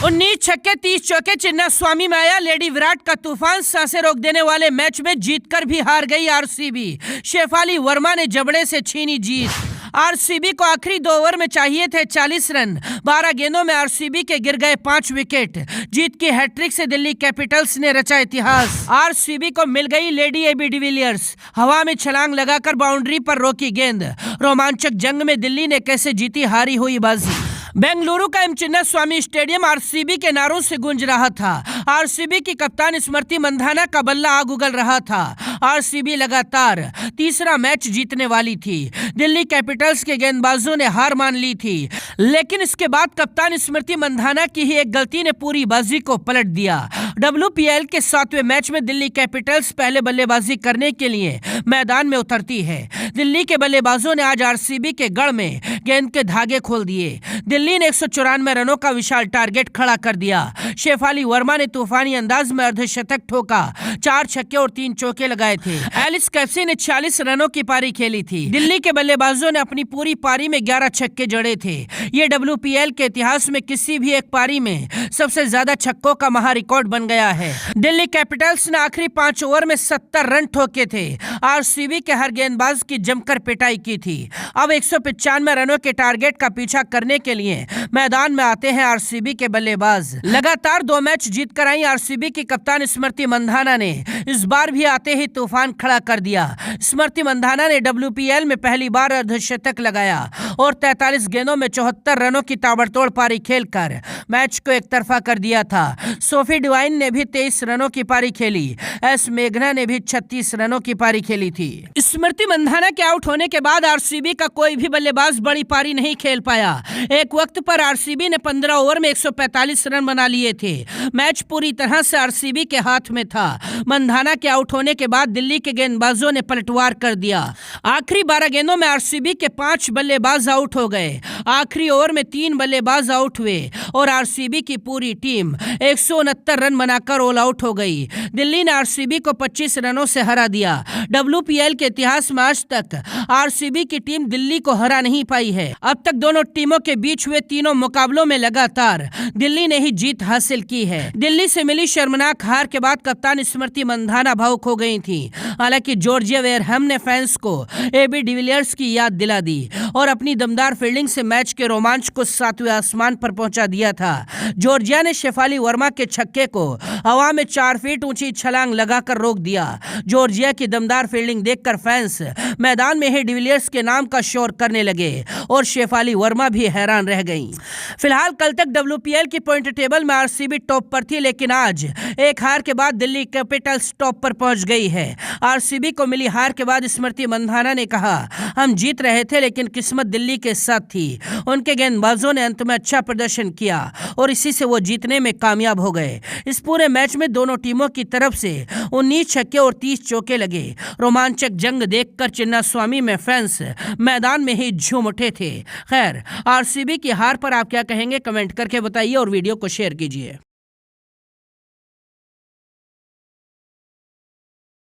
19 छक्के 30 चौके चिन्ना स्वामी में आया लेडी विराट का तूफान। सांसें रोक देने वाले मैच में जीतकर भी हार गई आरसीबी। शेफाली वर्मा ने जबड़े से छीनी जीत। आरसीबी को आखिरी 2 ओवर में चाहिए थे 40 रन। 12 गेंदों में आरसीबी के गिर गए 5 विकेट। जीत की हैट्रिक से दिल्ली कैपिटल्स ने रचा इतिहास। आरसीबी को मिल गई लेडी एबी डिविलियर्स। हवा में छलांग लगाकर बाउंड्री पर रोकी गेंद। रोमांचक जंग में दिल्ली ने कैसे जीती हारी हुई बाजी। बेंगलुरु का एम चिन्ना स्वामी स्टेडियम आरसीबी के नारों से गूंज रहा था। आरसीबी की कप्तान स्मृति मंधाना का बल्ला आग उगल रहा था। आरसीबी लगातार तीसरा मैच जीतने वाली थी। दिल्ली कैपिटल्स के गेंदबाजों ने हार मान ली थी, लेकिन इसके बाद कप्तान स्मृति मंधाना की ही एक गलती ने पूरी बाजी को पलट दिया। WPL के 7वें मैच में दिल्ली कैपिटल्स पहले बल्लेबाजी करने के लिए मैदान में उतरती है। दिल्ली के बल्लेबाजों ने आज आरसीबी के गढ़ में गेंद के धागे खोल दिए। दिल्ली ने 194 रनों का विशाल टारगेट खड़ा कर दिया। शेफाली वर्मा ने तूफानी अंदाज में अर्धशतक ठोका। 4 छक्के और 3 चौके लगाए थे। एलिस कैप्सी ने 40 रनों की पारी खेली थी। दिल्ली के बल्लेबाजों ने अपनी पूरी पारी में 11 छक्के जड़े थे। ये WPL के इतिहास में किसी भी एक पारी में सबसे ज्यादा छक्कों का महा रिकॉर्ड बन गया है। दिल्ली कैपिटल्स ने आखिरी 5 ओवर में 70 रन ठोके थे। आरसीबी के हर गेंदबाज की जमकर पिटाई की थी। अब 195 रनों के टारगेट का पीछा करने के लिए मैदान में आते हैं आरसीबी के बल्लेबाज। लगातार 2 मैच जीतकर आई आरसीबी की कप्तान स्मृति मंधाना ने इस बार भी आते ही तूफान खड़ा कर दिया। स्मृति मंधाना ने WPL में पहली बार अर्धशतक लगाया और 43 गेंदों में 74 रनों की ताबड़तोड़ पारी खेलकर मैच को एक तरफा कर दिया था। सोफी डिवाइन ने भी 23 रनों की पारी खेली। एस मेघना ने भी 36 रनों की पारी खेली थी। स्मृति मंधाना के आउट होने के बाद आरसीबी का कोई भी बल्लेबाज बड़ी पारी नहीं खेल पाया। एक वक्त पर आरसीबी ने 15 ओवर में 145 रन बना लिए थे। मैच पूरी तरह से आरसीबी के हाथ में था। मंधाना के आउट होने के बाद दिल्ली के गेंदबाजों ने पलटवार कर दिया। आखिरी 12 गेंदों में आरसीबी के 5 बल्लेबाज आउट हो गए। आखिरी ओवर में 3 बल्लेबाज आउट हुए और आरसीबी की पूरी टीम 169 रन बनाकर ऑल आउट हो गई। दिल्ली ने आरसीबी को 25 रनों से हरा दिया। WPL के इतिहास में आज तक आरसीबी की टीम दिल्ली को हरा नहीं पाई है। अब तक दोनों टीमों के बीच हुए तीनों मुकाबलों में लगातार दिल्ली ने ही जीत हासिल की है। दिल्ली से मिली शर्मनाक हार के बाद कप्तान स्मृति मंधाना भावुक हो गई थी। हालांकि जॉर्जिया वेयरहैम ने फैंस को एबी डिविलियर्स की याद दिला दी और अपनी दमदार फील्डिंग से मैच के रोमांच को 7वें आसमान पर पहुंचा दिया था। जॉर्जिया ने शेफाली वर्मा के छक्के को हवा में 4 फीट ऊंची छलांग लगाकर रोक दिया। जॉर्जिया की दमदार फील्डिंग देखकर फैंस मैदान में ही डिविलियर्स के नाम का शोर करने लगे और शेफाली वर्मा भी हैरान रह गईं। फिलहाल कल तक WPL की पॉइंट टेबल में आरसीबी टॉप पर थी, लेकिन आज एक हार के बाद दिल्ली कैपिटल्स टॉप पर पहुंच गई है। आरसीबी को मिली हार के बाद स्मृति मंधाना ने कहा, हम जीत रहे थे लेकिन किस्मत दिल्ली के साथ थी। उनके गेंदबाजों ने अंत में अच्छा प्रदर्शन किया और इसी से वो जीतने में कामयाब हो गए। इस पूरे मैच में दोनों टीमों की तरफ से 19 छक्के और 30 चौके लगे। रोमांचक जंग देखकर चिन्ना स्वामी में फैंस मैदान में ही झूम उठे थे। खैर, आरसीबी की हार पर आप क्या कहेंगे कमेंट करके बताइए और वीडियो को शेयर कीजिए।